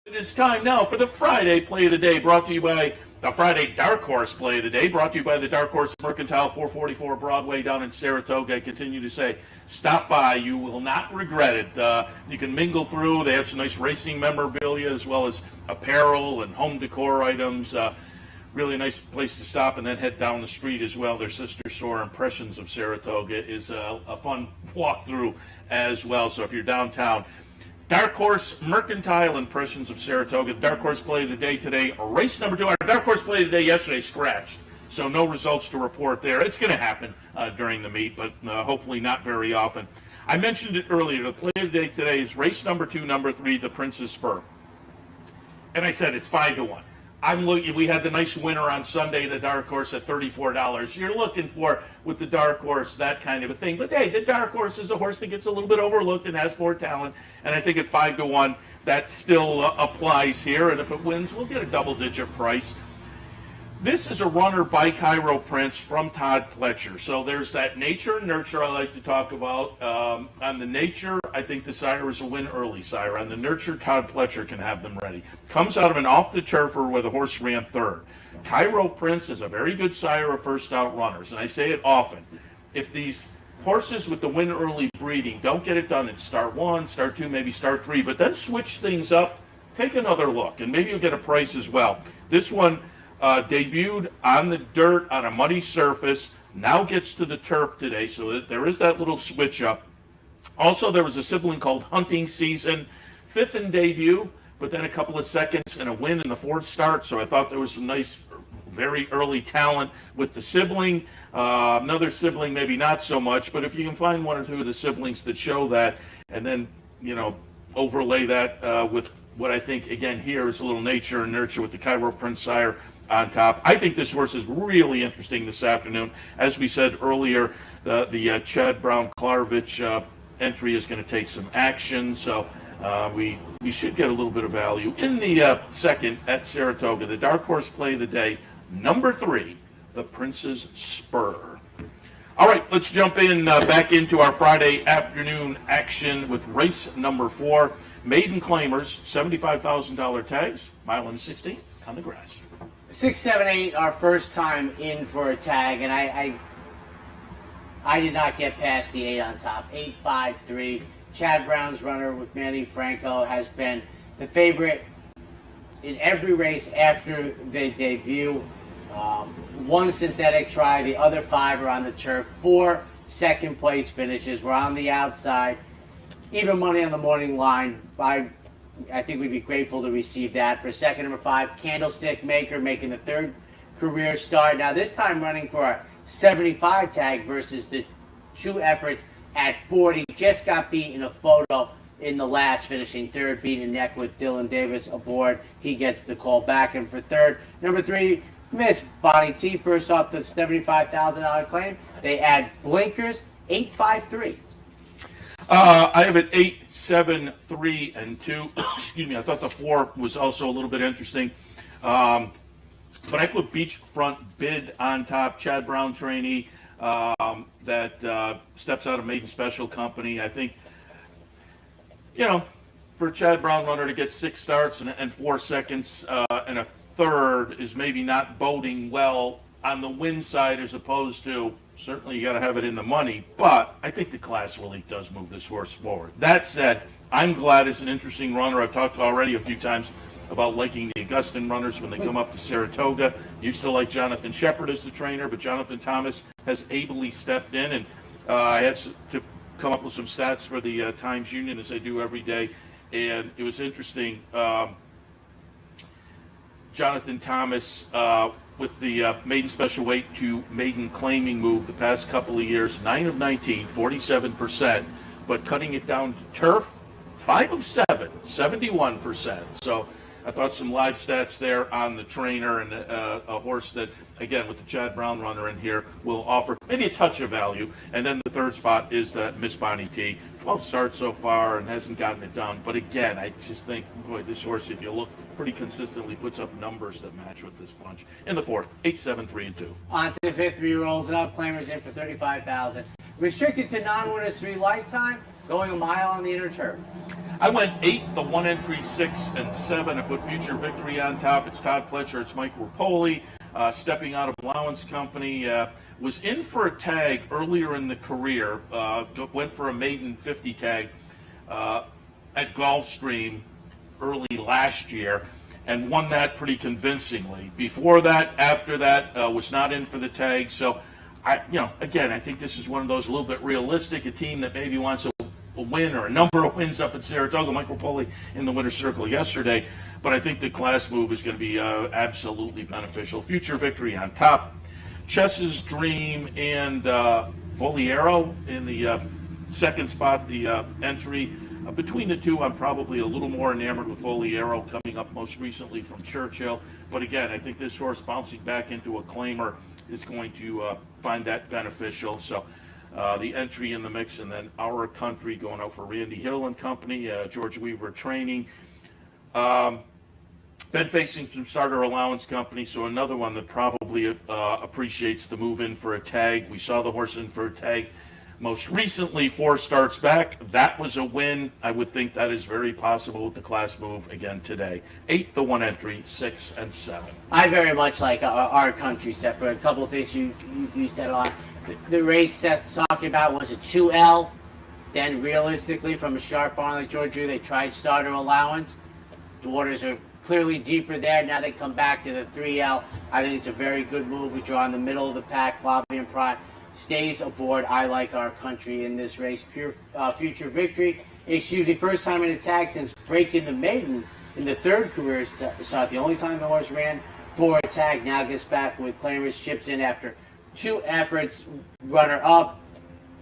It is time now for the Friday Play of the Day, brought to you by the Friday Dark Horse Play of the Day, brought to you by the Dark Horse Mercantile, 444 Broadway down in Saratoga. I continue to say, stop by. You will not regret it. You can mingle through. They have some nice racing memorabilia as well as apparel and home decor items. Really nice place to stop, and then head down the street as well. Their sister store, Impressions of Saratoga, is a fun walk through as well. So if you're downtown, Dark Horse Mercantile, Impressions of Saratoga. Dark Horse Play of the Day today, race number 2. Our Dark Horse Play of the Day yesterday scratched, so no results to report there. It's going to happen during the meet, but hopefully not very often. I mentioned it earlier. The Play of the Day today is race number 2, number 3, the Princess Spur. And I said it's 5-1. I'm looking. We had the nice winner on Sunday, the dark horse at $34. You're looking for, with the dark horse, that kind of a thing. But hey, the dark horse is a horse that gets a little bit overlooked and has more talent. And I think at 5-1, that still applies here. And if it wins, we'll get a double-digit price. This is a runner by Cairo Prince from Todd Pletcher. So there's that nature and nurture I like to talk about. On the nature, I think the sire is a win early sire. On the nurture, Todd Pletcher can have them ready. Comes out of an off-the-turfer where the horse ran third. Cairo Prince is a very good sire of first-out runners, and I say it often. If these horses with the win early breeding don't get it done in start 1, start 2, maybe start 3, but then switch things up, take another look, and maybe you'll get a price as well. This one debuted on the dirt on a muddy surface, now gets to the turf today, so there is that little switch up. Also, there was a sibling called Hunting Season, 5th in debut, but then a couple of seconds and a win in the 4th start, so I thought there was some nice, very early talent with the sibling. Another sibling, maybe not so much, but if you can find one or two of the siblings that show that, and then, overlay that with what I think, again, here is a little nature and nurture with the Cairo Prince sire on top. I think this horse is really interesting this afternoon. As we said earlier, the Chad Brown-Klarvich entry is going to take some action, so we should get a little bit of value. In the second at Saratoga, the dark horse play of the day, number 3, the Prince's Spur. All right, let's jump in back into our Friday afternoon action with race number 4. Maiden Claimers, $75,000 tags, mile and 16 on the grass. 6, 7, 8, our first time in for a tag, and I did not get past the 8 on top. 8, 5, 3. Chad Brown's runner with Manny Franco has been the favorite in every race after they debut. 1 synthetic try, the other 5 are on the turf. 4 second place finishes. We're on the outside. Even money on the morning line. I think we'd be grateful to receive that. For second, number 5, Candlestick Maker, making the 3rd career start. Now this time running for a 75 tag versus the 2 efforts at 40. Just got beat in a photo in the last, finishing 3rd, beating neck with Dylan Davis aboard. He gets the call back. And for 3rd, number 3, Miss Bonnie T, first off the $75,000 claim. They add blinkers, 8, 5, 3. I have it 8, 7, 3, and 2. Excuse me. I thought the 4 was also a little bit interesting. But I put Beachfront Bid on top. Chad Brown trainee that steps out of Maiden Special Company. I think, for a Chad Brown runner to get 6 starts and 4 seconds and a 3rd is maybe not boding well on the win side, as opposed to, certainly you got to have it in the money, but I think the class relief does move this horse forward. That said, I'm glad it's an interesting runner. I've talked already a few times about liking the Augustin runners when they come up to Saratoga. Used to like Jonathan Shepard as the trainer, but Jonathan Thomas has ably stepped in, and I had to come up with some stats for the Times Union, as I do every day, and it was interesting. Jonathan Thomas, with the maiden special weight to maiden claiming move the past couple of years, 9 of 19, 47%, but cutting it down to turf, 5 of 7, 71%. So I thought some live stats there on the trainer, and a horse that, again, with the Chad Brown runner in here, will offer maybe a touch of value. And then the 3rd spot is that Miss Bonnie T. 12 starts so far and hasn't gotten it done. But again, I just think, boy, this horse, if you look pretty consistently, puts up numbers that match with this bunch. In the 4th, 8, 7, 3, and 2. On to the 5th, 3 rolls it up. Claimers in for $35,000. Restricted to non-winners 3 lifetime. Going a mile on the inner turf. I went 8, the 1 entry, 6, and 7. I put Future Victory on top. It's Todd Pletcher. It's Mike Rapoli, stepping out of Allowance Company. Was in for a tag earlier in the career. Went for a maiden 50 tag at Gulfstream early last year, and won that pretty convincingly. Before that, after that, was not in for the tag. So, again, I think this is one of those a little bit realistic. A team that maybe wants a win or a number of wins up at Saratoga. Mike Rapoli in the winner's circle yesterday, but I think the class move is going to be absolutely beneficial. Future Victory on top. Chess's Dream and Foliero in the second spot, the entry. Between the two, I'm probably a little more enamored with Foliero, coming up most recently from Churchill. But again, I think this horse bouncing back into a claimer is going to find that beneficial. So the entry in the mix, and then Our Country going out for Randy Hill and company, George Weaver Training. Been facing some starter allowance company, so another one that probably appreciates the move in for a tag. We saw the horse in for a tag most recently 4 starts back. That was a win. I would think that is very possible with the class move again today. 8, the 1 entry, 6 and 7. I very much like Our Country, Seth, for a couple of things you said a lot. The race Seth's talking about was a 2L. Then realistically, from a sharp barn like George Drew, they tried starter allowance. The waters are clearly deeper there. Now they come back to the 3L. I think it's a very good move. We draw in the middle of the pack. Fabian Prat stays aboard. I like Our Country in this race. Pure Future Victory. Excuse me, first time in a tag since breaking the maiden in the 3rd career start. The only time the horse ran for a tag. Now gets back with claimers, chips in after 2 efforts. Runner up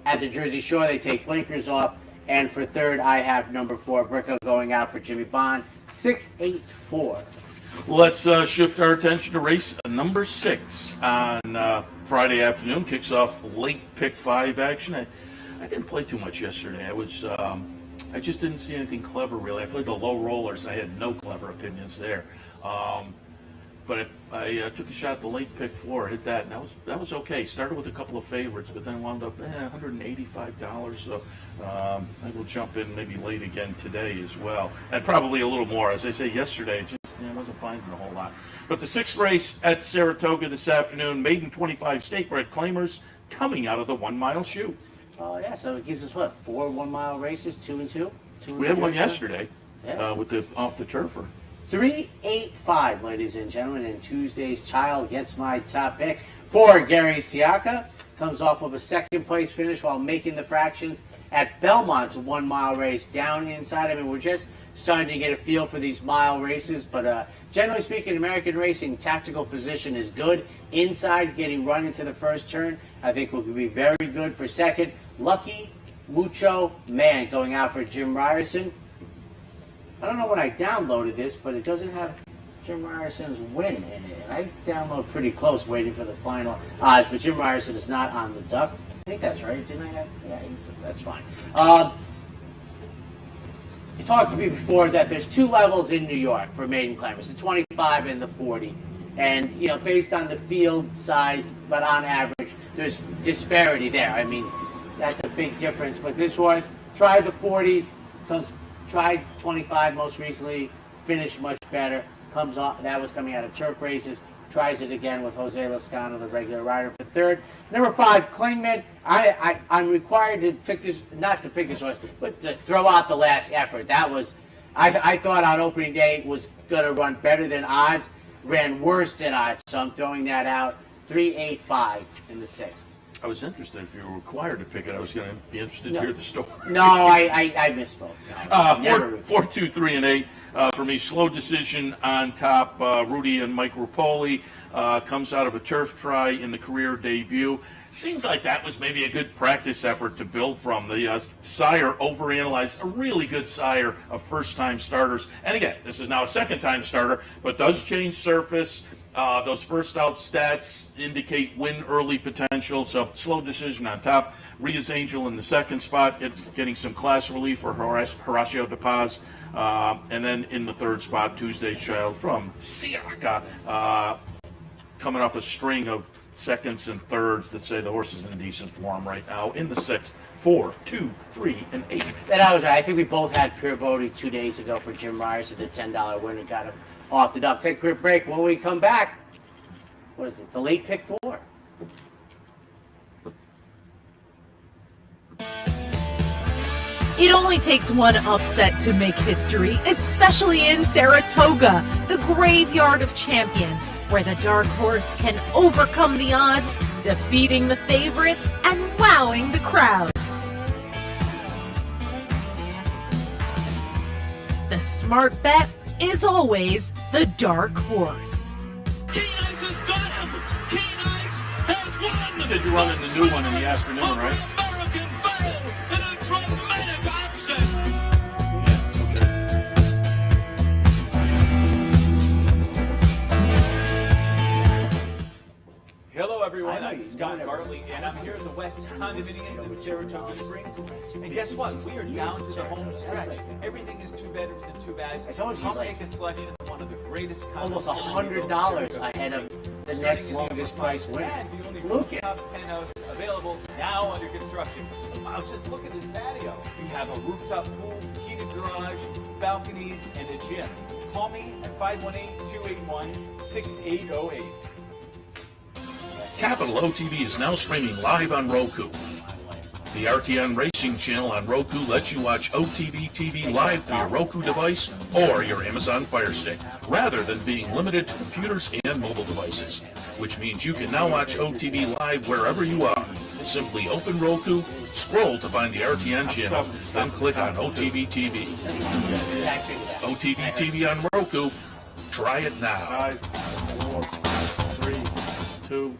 at the Jersey Shore. They take blinkers off. And for 3rd, I have number 4, Bricko, going out for Jimmy Bond. 6-8-4. Let's shift our attention to race number 6 on Friday afternoon. Kicks off late pick 5 action. I didn't play too much yesterday. I just didn't see anything clever really. I played the low rollers. And I had no clever opinions there. But I took a shot at the late pick 4, hit that, and that was okay. Started with a couple of favorites, but then wound up $185. So I will jump in maybe late again today as well, and probably a little more. As I say, yesterday, I wasn't finding a whole lot. But the 6th race at Saratoga this afternoon, maiden 25 state-bred claimers coming out of the 1 mile shoe. Oh yeah, so it gives us what, 4 1-mile races, 2 and 2. We had one yesterday with the off the turfer. 3-8-5, ladies and gentlemen, and Tuesday's Child gets my top pick for Gary Siaka. Comes off of a 2nd place finish while making the fractions at Belmont's 1 mile race down inside. I mean, we're just starting to get a feel for these mile races, but generally speaking, American racing tactical position is good. Inside, getting run into the first turn, I think will be very good for 2nd. Lucky Mucho Man going out for Jim Ryerson. I don't know when I downloaded this, but it doesn't have Jim Ryerson's win in it. And I download pretty close, waiting for the final odds, but Jim Ryerson is not on the duck. I think that's right. Didn't I have? Yeah, that's fine. You talked to me before that there's 2 levels in New York for maiden claimers, the 25 and the 40. And, you know, based on the field size, but on average, there's disparity there. I mean, that's a big difference. But this horse tried the 40s, tried 25 most recently, finished much better. Comes off, that was coming out of turf races. Tries it again with Jose Lascano, the regular rider, for 3rd. Number 5, Klingman. I'm required to pick this, not to pick this horse, but to throw out the last effort. That was, I thought on opening day was going to run better than odds. Ran worse than odds, so I'm throwing that out. 3-8-5 in the 6th. I was interested if you were required to pick it. I was going to be interested to hear the story. No, I misspoke. No, 4, 2, 3, and 8 for me. Slow decision on top. Rudy and Mike Rapoli comes out of a turf try in the career debut. Seems like that was maybe a good practice effort to build from. The sire overanalyzed, a really good sire of first-time starters. And again, this is now a 2nd-time starter, but does change surface. Those first out stats indicate win early potential, so slow decision on top. Ria's Angel in the 2nd spot, getting some class relief for Horacio De Paz. And then in the 3rd spot, Tuesday's Child from Siaka, coming off a string of 2nds and 3rds that say the horse is in decent form right now. In the 6th, 4, 2, 3, and 8. And I was right. I think we both had Pure Bodie 2 days ago for Jim Ryerson, the $10 winner, got him off the duck. Take a quick break. When we come back, what is it? The late pick 4. It only takes one upset to make history, especially in Saratoga, the graveyard of champions, where the dark horse can overcome the odds, defeating the favorites and wowing the crowds. The smart bet is always the dark horse. Keen Ice has got him! Keen Ice has won! You said you're running the new one in the afternoon, right? American Fail in a dramatic upset! Yeah, okay. Hello everyone, I'm Scott Bartley, and I'm here at the West Condominiums in Saratoga Springs. And guess what? We are down to the home stretch. Everything is 2 bedrooms and 2 baths. Come make a selection of one of the greatest almost $100 ahead of the next longest price winner. And the only Lucas. rooftop penthouse available now under construction. Wow, just look at this patio. We have a rooftop pool, heated garage, balconies, and a gym. Call me at 518-281-6808. Capital OTB is now streaming live on Roku. The RTN Racing channel on Roku lets you watch OTB TV live through your Roku device or your Amazon Fire Stick, rather than being limited to computers and mobile devices, which means you can now watch OTB live wherever you are. Simply open Roku, scroll to find the RTN channel, then click on OTB TV. OTB TV on Roku. Try it now. 5, 4, 3, 2.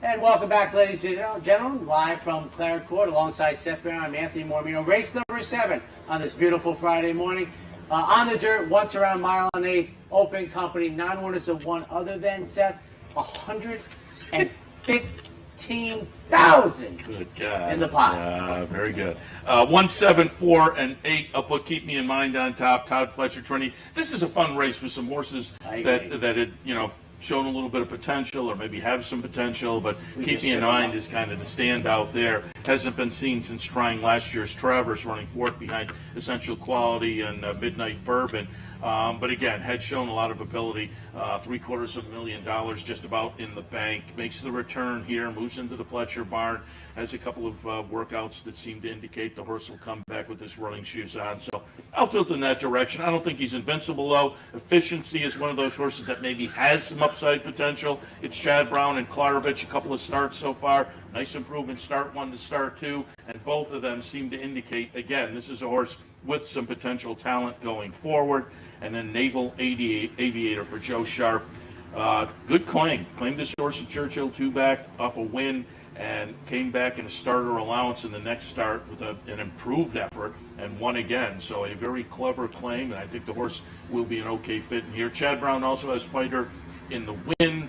And welcome back, ladies and gentlemen, live from Clarence Court alongside Seth Merrow. I'm Anthony Mormino. Race number 7 on this beautiful Friday morning. On the dirt, once around mile and 1/8, open company, non-winners of one other than Seth, 115,000 Good God. in the pot. Very good. 1, 7, 4, and 8 up what Keep Me in Mind on top. Todd Pletcher, Trinity. This is a fun race with some horses that had, shown a little bit of potential, or maybe have some potential, but Keep Me in Mind is kind of the standout there. Hasn't been seen since trying last year's Traverse, running fourth behind Essential Quality and Midnight Bourbon. But again, had shown a lot of ability. $750,000 just about in the bank. Makes the return here, moves into the Pletcher barn. Has a couple of workouts that seem to indicate the horse will come back with his running shoes on. So I'll tilt in that direction. I don't think he's invincible, though. Efficiency is one of those horses that maybe has some upside potential. It's Chad Brown and Klarovich, a couple of starts so far. Nice improvement, start 1 to start 2. And both of them seem to indicate, again, this is a horse with some potential talent going forward. And then Naval Aviator for Joe Sharp. Good claim. Claimed this horse at Churchill 2 back off a win, and came back in a starter allowance in the next start with an improved effort and won again. So a very clever claim, and I think the horse will be an okay fit in here. Chad Brown also has fighter in the win.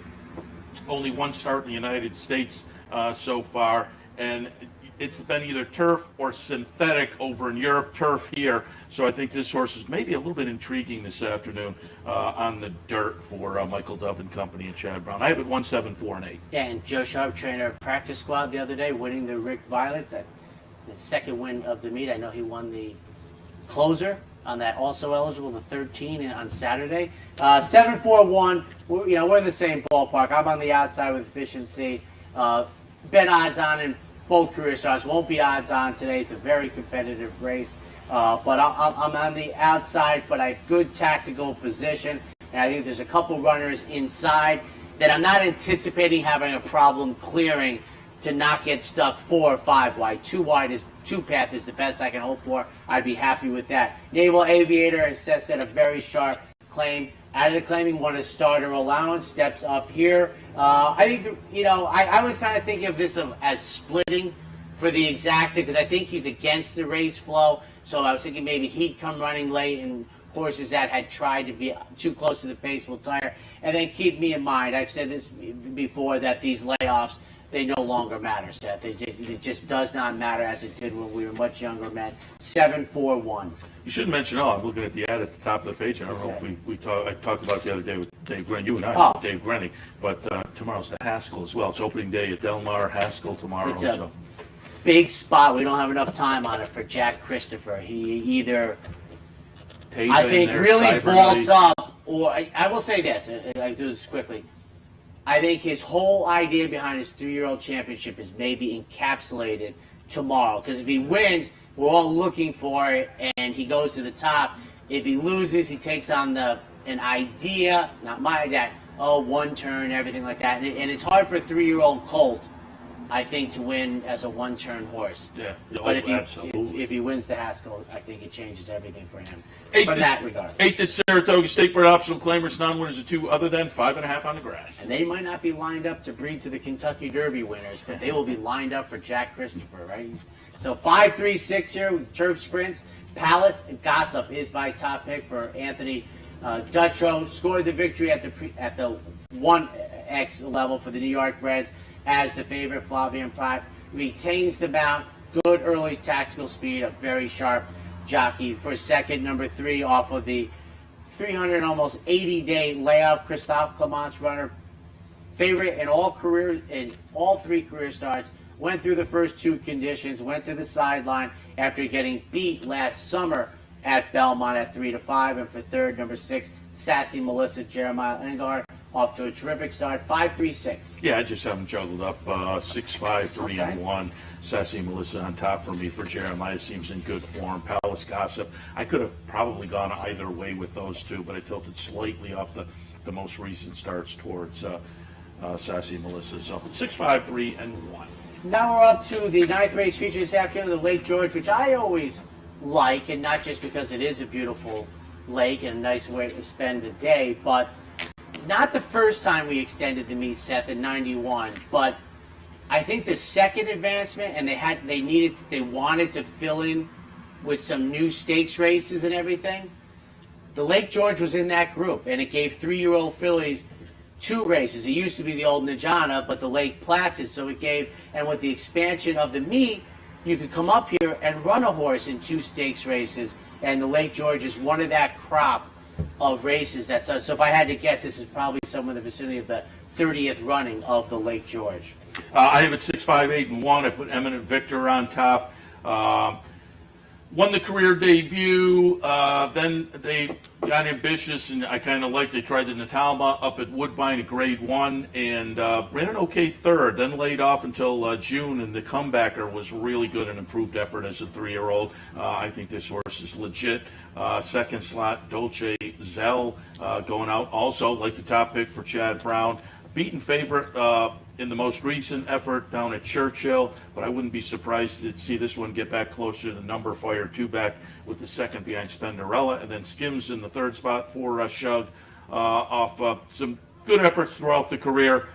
Only one start in the United States so far, and it's been either turf or synthetic over in Europe, turf here. So I think this horse is maybe a little bit intriguing this afternoon on the dirt for Michael Dubb and company and Chad Brown. I have it 1, 7, 4, and 8. And Joe Sharp, trainer of practice squad the other day, winning the Rick Violet, the second win of the meet. I know he won the closer on that, also eligible, the 13 on Saturday. 7, 4, 1. We're in the same ballpark. I'm on the outside with efficiency. Bet odds on him. Both career starts won't be odds on today. It's a very competitive race. But I'm on the outside, but I have good tactical position. And I think there's a couple runners inside that I'm not anticipating having a problem clearing to not get stuck 4 or 5 wide. 2 wide two path is the best I can hope for. I'd be happy with that. Naval Aviator, as Seth said, a very sharp claim. Out of the claiming, won a starter allowance, steps up here. I think, I was kind of thinking of this as splitting for the exacta, because I think he's against the race flow. So I was thinking maybe he'd come running late, and horses that had tried to be too close to the pace will tire. And then Keep Me in Mind. I've said this before, that these layoffs, they no longer matter, Seth. It just does not matter as it did when we were much younger men. 7, 4, 1. You should mention, I'm looking at the ad at the top of the page. I don't know if I talked about it the other day with Dave Grenny, you and I, with Dave Grenny. But tomorrow's the Haskell as well. It's opening day at Del Mar, Haskell tomorrow. It's a big spot. We don't have enough time on it for Jack Christopher. He either, I think, really vaults up, or I will say this, I do this quickly. I think his whole idea behind his 3-year-old championship is maybe encapsulated tomorrow. Because if he wins, we're all looking for it, and he goes to the top. If he loses, he takes on an idea, not my idea, one turn, everything like that. And it's hard for a 3-year-old colt, I think, to win as a one-turn horse. Yeah, but absolutely. If he wins the Haskell, I think it changes everything for him. From that regard. 8th at Saratoga, State Bird optional claimers, non-winners of 2 other than 5.5 on the grass. And they might not be lined up to breed to the Kentucky Derby winners, but they will be lined up for Jack Christopher, right? So 5, 3, 6 here with turf sprints. Palace and Gossip is my top pick for Anthony Dutrow. Scored the victory at the X level for the New York breds as the favorite. Flavian Pratt retains the mount. Good early tactical speed, a very sharp jockey. For second, number 3 off of the 300 almost 80-day layoff. Christophe Clement's runner, favorite in all 3 career starts. Went through the first 2 conditions, went to the sideline after getting beat last summer at Belmont at 3-5. And for third, number 6, Sassy Melissa, Jeremiah Engelhardt, off to a terrific start, 5-3-6. Yeah, I just have them juggled up 6-5, 3-1. Sassy Melissa on top for me. For Jeremiah, seems in good form. Palace Gossip, I could have probably gone either way with those 2, but I tilted slightly off the most recent starts towards Sassy Melissa. So 6-5, 3-1. Now we're up to the 9th race feature this afternoon, the Lake George, which I always like, and not just because it is a beautiful lake and a nice way to spend a day, but not the first time we extended the meet, Seth, in 91, but I think the second advancement, and they wanted to fill in with some new stakes races and everything. The Lake George was in that group, and it gave 3-year-old fillies 2 races. It used to be the old Najana, but the Lake Placid, so it gave, and with the expansion of the meet, you could come up here and run a horse in 2 stakes races, and the Lake George is one of that crop of races. So if I had to guess, this is probably somewhere in the vicinity of the 30th running of the Lake George. I have it 6-5, 8-1. I put Eminent Victor on top. Won the career debut, then they got ambitious, and I kind of liked. They tried the Natalma up at Woodbine at Grade 1, and ran an okay third, then laid off until June, and the comebacker was really good, and improved effort as a 3-year-old. I think this horse is legit. Second slot, Dolce Zell going out. Also, like the top pick for Chad Brown. Beaten favorite in the most recent effort down at Churchill, but I wouldn't be surprised to see this one get back closer to the number. Fire 2 back with the second behind Spenderella, and then Skims in the third spot for Shug off some good efforts throughout the career,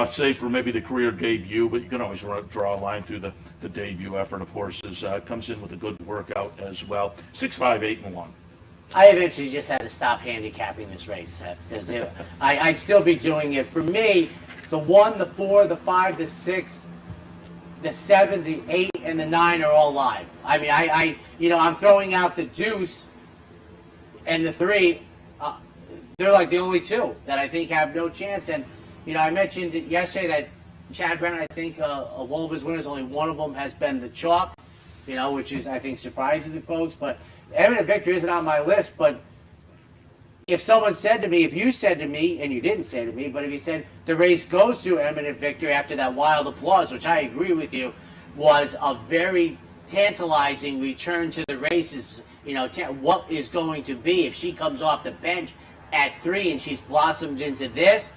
save for maybe the career debut, but you can always draw a line through the debut effort of horses. Comes in with a good workout as well. 6-5, 8-1. I eventually just had to stop handicapping this race, Seth, because I'd still be doing it. For me, the 1, the 4, the 5, the 6, the 7, the 8, and the 9 are all live. I mean, I'm throwing out the deuce and the 3. They're like the only 2 that I think have no chance. And, I mentioned yesterday that Chad Brown, I think, of all of his winners, only one of them has been the chalk, which is, I think, surprising to folks. But Eminent Victor isn't on my list, but if someone said to me, if you said to me, and you didn't say to me, but if you said the race goes to Eminent Victor after that wild applause, which I agree with you, was a very tantalizing return to the races, what is going to be if she comes off the bench at 3 and she's blossomed into this,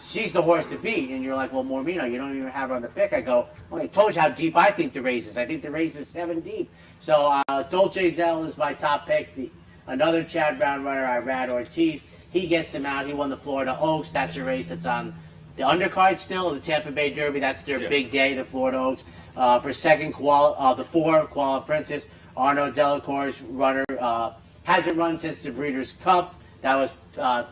she's the horse to beat. And you're like, well, Mormino, you don't even have her on the pick. I go, well, I told you how deep I think the race is. I think the race is 7 deep. So Dolce Zell is my top pick. Another Chad Brown runner, Irad Ortiz. He gets them out. He won the Florida Oaks. That's a race that's on the undercard still, the Tampa Bay Derby. That's their big day, the Florida Oaks. For second, the 4, Koala Princess. Arnaud Delacour's runner hasn't run since the Breeders' Cup. That was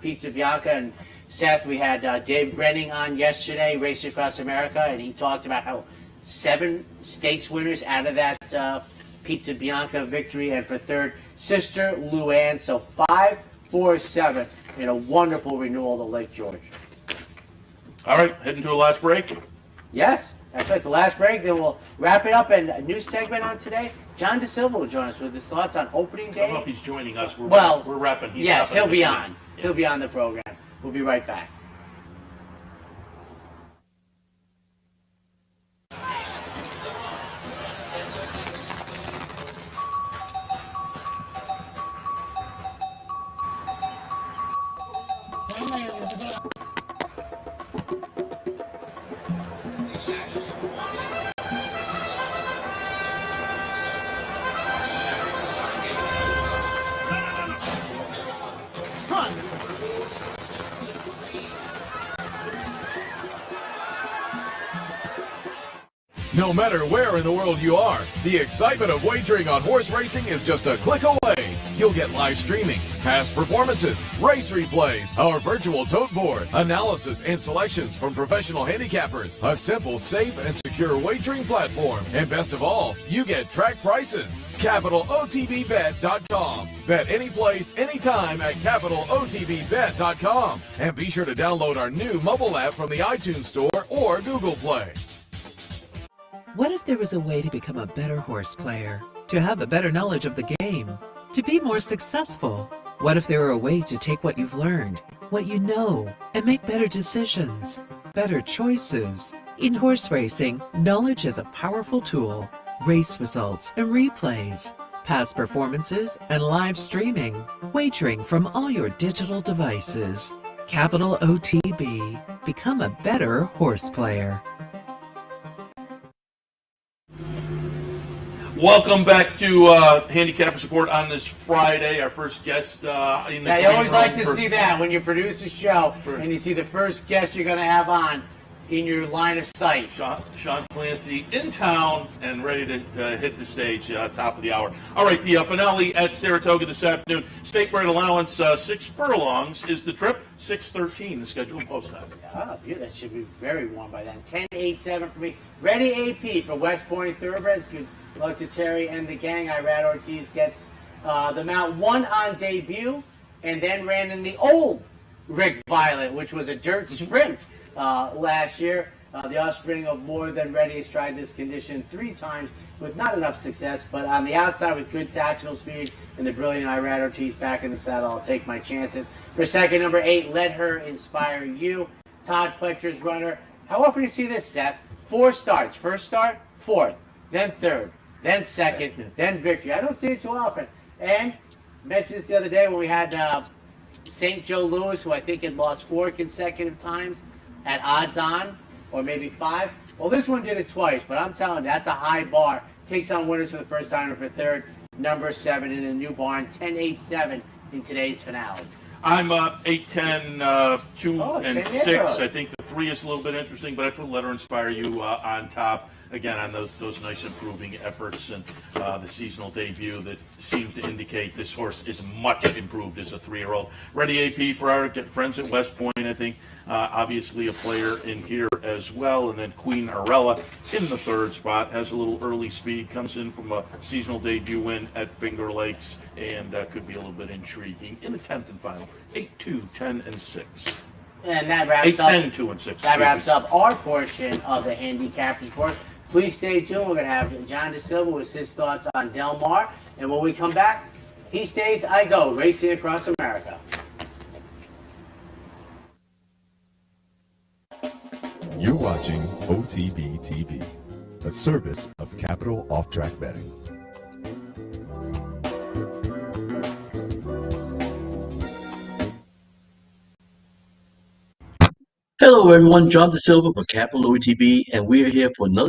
Pizza Bianca. And Seth, we had Dave Brenning on yesterday, Racing Across America, and he talked about how 7 stakes winners out of that Pizza Bianca victory, and for third, Sister Luann. So 5, 4, 7 in a wonderful renewal of the Lake George. All right, heading to a last break. Yes, that's right. The last break. Then we'll wrap it up, and a new segment on today. John DeSilva will join us with his thoughts on opening day. I don't know if he's joining us. We're wrapping. Yes, he'll be on. Yeah. He'll be on the program. We'll be right back. No matter where in the world you are, the excitement of wagering on horse racing is just a click away. You'll get live streaming, past performances, race replays, our virtual tote board, analysis and selections from professional handicappers, a simple, safe, and secure wagering platform, and best of all, you get track prices. CapitalOTBBet.com. Bet any place, anytime at CapitalOTBBet.com. And be sure to download our new mobile app from the iTunes Store or Google Play. What if there was a way to become a better horse player? To have a better knowledge of the game? To be more successful? What if there were a way to take what you've learned, what you know, and make better decisions, better choices? In horse racing, knowledge is a powerful tool. Race results and replays, past performances and live streaming, wagering from all your digital devices. Capital OTB. Become a better horse player. Welcome back to Handicappers Report on this Friday. Our first guest in the Yeah, you always like to see that when you produce a show and you see the first guest you're going to have on in your line of sight. Sean Clancy in town and ready to hit the stage, top of the hour. All right, the finale at Saratoga this afternoon. State bred allowance 6 furlongs is the trip. 6:13 the scheduled post time. Oh, yeah, that should be very warm by then. 10-8-7 for me. Ready AP for West Point Thoroughbreds. Good luck to Terry and the gang. Irad Ortiz gets the mount, won on debut and then ran in the old Rick Violet, which was a dirt sprint last year. The offspring of More Than Ready has tried this condition 3 times with not enough success, but on the outside with good tactical speed and the brilliant Irad Ortiz back in the saddle, I'll take my chances. For second, number 8, Let Her Inspire You. Todd Pletcher's runner. How often do you see this, Seth? 4 starts. First start, 4th, then 3rd, then 2nd, then victory. I don't see it too often. And mentioned this the other day when we had St. Joe Louis, who I think had lost 4 consecutive times at odds on, or maybe 5. Well, this one did it twice, but I'm telling you, that's a high bar. Takes on winners for the first time and for third. Number 7 in the new barn, 10-8-7 in today's finale. I'm 8-10, 2 and 6. I think the 3 is a little bit interesting, but I put Let Her Inspire You on top. Again, on those nice improving efforts and the seasonal debut that seems to indicate this horse is much improved as a 3-year-old. Ready AP for our friends at West Point, I think. Obviously a player in here as well. And then Queen Arella in the 3rd spot. Has a little early speed. Comes in from a seasonal debut win at Finger Lakes. And could be a little bit intriguing in the 10th and final. 8-2, 10 and 6. And that wraps up 8-10, 2 and 6. That wraps up our portion of the Handicappers Report. Please stay tuned. We're going to have John DeSilva with his thoughts on Del Mar. And when we come back, he stays, I go, racing across America. You're watching OTB TV, a service of Capital Off-Track Betting. Hello everyone, John DeSilva for Capital OTB, and we are here for another